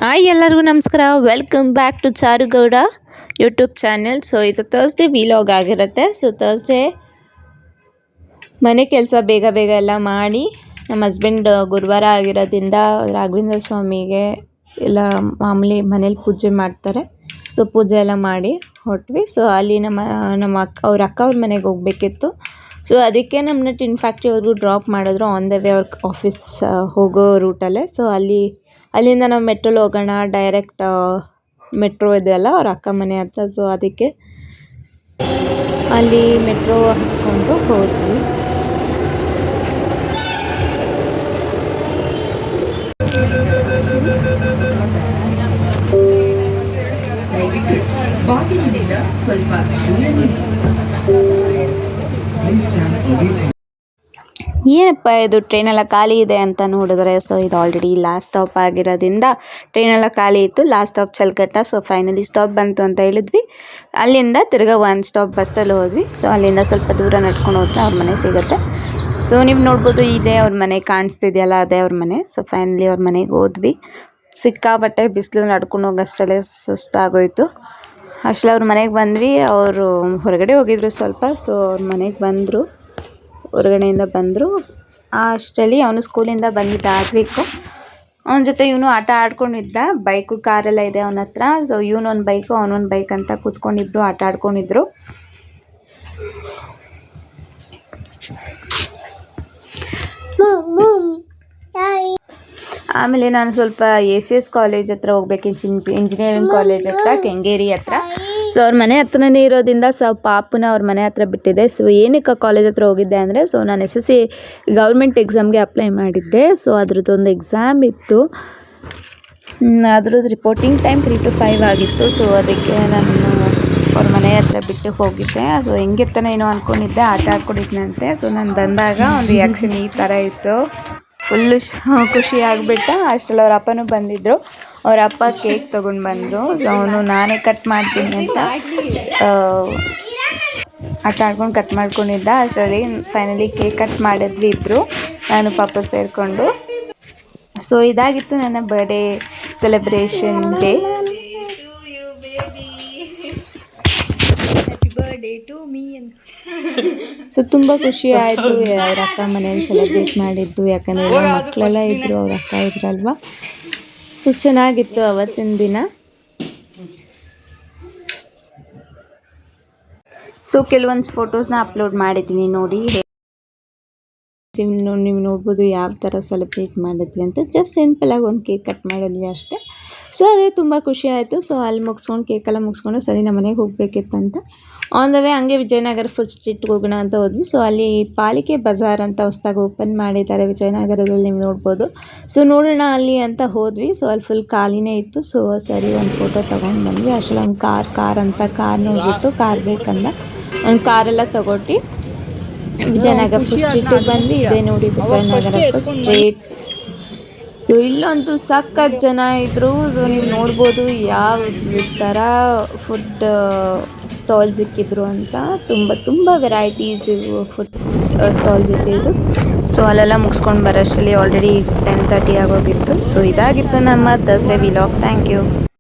Hi ಎಲ್ಲರಿಗೂ ನಮಸ್ಕಾರ. Welcome back to Charu Gowda YouTube channel. So ಇದು ಥರ್ಸ್ಡೇ ವಿಲಾಗ್ ಆಗಿರುತ್ತೆ. ಸೊ ಥರ್ಸ್ಡೇ ಮನೆ ಕೆಲಸ ಬೇಗ ಬೇಗ ಎಲ್ಲ ಮಾಡಿ, ನಮ್ಮ ಹಸ್ಬೆಂಡ್ ಗುರುವಾರ ಆಗಿರೋದ್ರಿಂದ ರಾಘವೇಂದ್ರ ಸ್ವಾಮಿಗೆ ಎಲ್ಲ ಮಾಮೂಲಿ ಮನೇಲಿ ಪೂಜೆ ಮಾಡ್ತಾರೆ. ಸೊ ಪೂಜೆ ಎಲ್ಲ ಮಾಡಿ ಹೊರಟ್ವಿ. ಸೊ ಅಲ್ಲಿ ನಮ್ಮ ಅಕ್ಕ ಅವ್ರ ಮನೆಗೆ ಹೋಗಬೇಕಿತ್ತು. ಸೊ ಅದಕ್ಕೆ ನಮ್ಮನ್ನ ಟಿನ್ ಫ್ಯಾಕ್ಟ್ರಿವರೆಗೂ ಡ್ರಾಪ್ ಮಾಡಿದ್ರು ಆನ್ ದ ವೇ ಅವ್ರ ಆಫೀಸ್ ಹೋಗೋ ರೂಟಲ್ಲೇ. ಸೊ ಅಲ್ಲಿಂದ ನಾವು ಮೆಟ್ರೋಲ್ಲಿ ಹೋಗೋಣ, ಡೈರೆಕ್ಟ್ ಮೆಟ್ರೋ ಇದೆಯಲ್ಲ ಅವ್ರ ಅಕ್ಕ ಮನೆ ಹತ್ರ. ಸೊ ಅದಕ್ಕೆ ಅಲ್ಲಿ ಮೆಟ್ರೋ ಹತ್ಕೊಂಡು ಹೋದ್ವಿ. ಸ್ವಲ್ಪ ಏನಪ್ಪ ಇದು ಟ್ರೈನೆಲ್ಲ ಖಾಲಿ ಇದೆ ಅಂತ ನೋಡಿದ್ರೆ, ಸೊ ಇದು ಆಲ್ರೆಡಿ ಲಾಸ್ಟ್ ಸ್ಟಾಪ್ ಆಗಿರೋದ್ರಿಂದ ಟ್ರೈನೆಲ್ಲ ಖಾಲಿ ಇತ್ತು. Last stop Chalghatta. So finally stop ಬಂತು ಅಂತ ಹೇಳಿದ್ವಿ. ಅಲ್ಲಿಂದ ತಿರ್ಗಾ ಒಂದು ಸ್ಟಾಪ್ ಬಸ್ಸಲ್ಲಿ ಹೋದ್ವಿ. ಸೊ ಅಲ್ಲಿಂದ ಸ್ವಲ್ಪ ದೂರ ನಡ್ಕೊಂಡು ಹೋದ್ರೆ ಅವ್ರ ಮನೆ ಸಿಗುತ್ತೆ. ಸೊ ನೀವು ನೋಡ್ಬೋದು, ಇದೇ ಅವ್ರ ಮನೆ ಕಾಣಿಸ್ತಿದೆಯಲ್ಲ, ಅದೇ ಅವ್ರ ಮನೆ. ಸೊ ಫೈನಲಿ ಅವ್ರ ಮನೆಗೆ ಹೋದ್ವಿ. ಸಿಕ್ಕಾಪಟ್ಟೆ ಬಿಸಿಲು, ನಡ್ಕೊಂಡು ಹೋಗೋಷ್ಟರಲ್ಲೇ ಸುಸ್ತಾಗೋಯ್ತು. ಅಷ್ಟೇ ಅವ್ರ ಮನೆಗೆ ಬಂದ್ವಿ. ಅವರು ಹೊರಗಡೆ ಹೋಗಿದ್ರು ಸ್ವಲ್ಪ. ಸೊ ಅವ್ರ ಮನೆಗೆ ಬಂದರು, ಹೊರಗಡೆಯಿಂದ ಬಂದರು. ಅಷ್ಟರಲ್ಲಿ ಅವನು ಸ್ಕೂಲಿಂದ ಬಂದಿದ್ದ ಆಗಬೇಕು. ಅವನ ಜೊತೆ ಇವನು ಆಟ ಆಡ್ಕೊಂಡಿದ್ದ. ಬೈಕು ಕಾರೆಲ್ಲ ಇದೆ ಅವನ ಹತ್ರ. ಸೊ ಇವನೊಂದು ಬೈಕು ಅವನೊಂದು ಬೈಕ್ ಅಂತ ಕೂತ್ಕೊಂಡಿದ್ರು, ಆಟ ಆಡ್ಕೊಂಡಿದ್ರು. ಆಮೇಲೆ ನಾನು ಸ್ವಲ್ಪ ACS ಕಾಲೇಜ್ ಹತ್ರ ಹೋಗ್ಬೇಕಿತ್ತು, ಇಂಜಿನಿಯರಿಂಗ್ ಕಾಲೇಜ್ ಹತ್ರ, ಕೆಂಗೇರಿ ಹತ್ರ. ಸೊ ಅವ್ರ ಮನೆ ಹತ್ರನೇ ಇರೋದ್ರಿಂದ ಪಾಪುನ ಅವ್ರ ಮನೆ ಹತ್ರ ಬಿಟ್ಟಿದ್ದೆ. ಸೊ ಏನಕ್ಕೆ ಕಾಲೇಜ್ ಹತ್ರ ಹೋಗಿದ್ದೆ ಅಂದರೆ, ಸೊ ನಾನು SSC ಗೌರ್ಮೆಂಟ್ ಎಕ್ಸಾಮ್ಗೆ ಅಪ್ಲೈ ಮಾಡಿದ್ದೆ. ಸೊ ಅದ್ರದ್ದೊಂದು ಎಕ್ಸಾಮ್ ಇತ್ತು. ಅದ್ರದ್ದು ರಿಪೋರ್ಟಿಂಗ್ ಟೈಮ್ 3 to 5 ಆಗಿತ್ತು. ಸೊ ಅದಕ್ಕೆ ನಾನು ಅವ್ರ ಮನೆ ಹತ್ರ ಬಿಟ್ಟು ಹೋಗಿದ್ದೆ. ಅದು ಹೆಂಗಿರ್ತಾನೆ ಏನೋ ಅಂದ್ಕೊಂಡಿದ್ದೆ, ಆಟ ಆಡ್ಕೊಂಡಿದ್ನಂತೆ. ಸೊ ನಾನು ಬಂದಾಗ ಒಂದು ರಿಯಾಕ್ಷನ್ ಈ ಥರ ಇತ್ತು. ಫುಲ್ಲು ಖುಷಿ ಆಗಿಬಿಟ್ಟ. ಅಷ್ಟರಲ್ಲಿ ಅವ್ರ ಅಪ್ಪನೂ ಬಂದಿದ್ದರು. ಅವ್ರ ಅಪ್ಪ ಕೇಕ್ ತೊಗೊಂಡು ಬಂದರು. ಅವನು ನಾನೇ ಕಟ್ ಮಾಡ್ತೀನಿ ಅಂತ ಆಟ ಆಡ್ಕೊಂಡು ಕಟ್ ಮಾಡ್ಕೊಂಡಿದ್ದ. ಅಷ್ಟರಲ್ಲಿ ಫೈನಲಿ ಕೇಕ್ ಕಟ್ ಮಾಡಿದ್ವಿ ಇಬ್ಬರು, ನಾನು ಪಾಪ ಸೇರಿಕೊಂಡು. ಸೊ ಇದಾಗಿತ್ತು ನನ್ನ ಬರ್ಡೇ ಸೆಲೆಬ್ರೇಷನ್ ಡೇ. ಸೊ ತುಂಬ ಖುಷಿ ಆಯಿತು ಅವ್ರ ಅಕ್ಕ ಮನೇಲಿ ಸೆಲೆಬ್ರೇಟ್ ಮಾಡಿದ್ದು. ಯಾಕಂದರೆ ಮಕ್ಕಳೆಲ್ಲ ಇದ್ದರು, ಅವ್ರ ಅಕ್ಕ ಇದ್ರಲ್ವ. ಸೊ ಚೆನ್ನಾಗಿತ್ತು ಅವತ್ತಿನ ದಿನ. ಸೊ ಕೆಲವೊಂದು ಫೋಟೋಸ್ನ ಅಪ್ಲೋಡ್ ಮಾಡಿದ್ದೀನಿ ನೋಡಿ. ನೀವು ನೋಡ್ಬೋದು ಯಾವ ಥರ ಸೆಲೆಬ್ರೇಟ್ ಮಾಡಿದ್ವಿ ಅಂತ. ಜಸ್ಟ್ ಸಿಂಪಲಾಗಿ ಒಂದು ಕೇಕ್ ಕಟ್ ಮಾಡಿದ್ವಿ ಅಷ್ಟೇ. ಸೊ ಅದೇ ತುಂಬ ಖುಷಿ ಆಯಿತು. ಸೊ ಅಲ್ಲಿ ಮುಗಿಸ್ಕೊಂಡು ಕೇಕೆಲ್ಲ ಮುಗಿಸ್ಕೊಂಡು ಸರಿ ನಮ್ಮ ಮನೆಗೆ ಹೋಗಬೇಕಿತ್ತಂತ ಆನ್ ದ ವೇ ಹಂಗೆ ವಿಜಯನಗರ ಫುಡ್ ಸ್ಟ್ರೀಟ್ಗೆ ಹೋಗೋಣ ಅಂತ ಹೋದ್ವಿ. ಸೊ ಅಲ್ಲಿ ಪಾಲಿಕೆ ಬಜಾರ್ ಅಂತ ಹೊಸದಾಗಿ ಓಪನ್ ಮಾಡಿದ್ದಾರೆ ವಿಜಯನಗರದಲ್ಲಿ, ನೀವು ನೋಡ್ಬೋದು. ಸೊ ನೋಡೋಣ ಅಲ್ಲಿ ಅಂತ ಹೋದ್ವಿ. ಸೊ ಅಲ್ಲಿ ಫುಲ್ ಖಾಲಿನೇ ಇತ್ತು. ಸೊ ಸರಿ ಒಂದು ಫೋಟೋ ತೊಗೊಂಡು ಬಂದ್ವಿ. ಅಷ್ಟರಲ್ಲಿ ಒಂದು ಕಾರ್ ಅಂತ ಕಾರ್ ನೋಡಿಬಿಟ್ಟು ಕಾರ್ ಬೇಕಂದ ಒಂದು ಕಾರೆಲ್ಲ ತಗೊಟ್ಟು ವಿಜಯನಗರ ಫುಡ್ ಸ್ಟ್ರೀಟಿಗೆ ಬಂದ್ವಿ. ಇದೆ ನೋಡಿ ವಿಜಯನಗರ ಫುಡ್ ಸ್ಟ್ರೀಟ್. ಸೊ ಇಲ್ಲಂತೂ ಸಖತ್ ಜನ ಇದ್ದರು. ಸೊ ನೀವು ನೋಡ್ಬೋದು ಯಾವ ಥರ ಫುಡ್ ಸ್ಟಾಲ್ಸ್ ಇಕ್ಕಿದ್ರು ಅಂತ. ತುಂಬ ವೆರೈಟೀಸ್ ಫುಡ್ ಸ್ಟಾಲ್ಸ್ ಇಟ್ಟಿದ್ರು. ಸೊ ಅಲ್ಲೆಲ್ಲ ಮುಗಿಸ್ಕೊಂಡು ಬರೋಷ್ಟರಲ್ಲಿ ಆಲ್ರೆಡಿ 10:30 ಆಗೋಗಿತ್ತು. ಸೊ ಇದಾಗಿತ್ತು ನಮ್ಮ ಥರ್ಸ್ಡೇ ವಿಲಾಗ್. Thank you.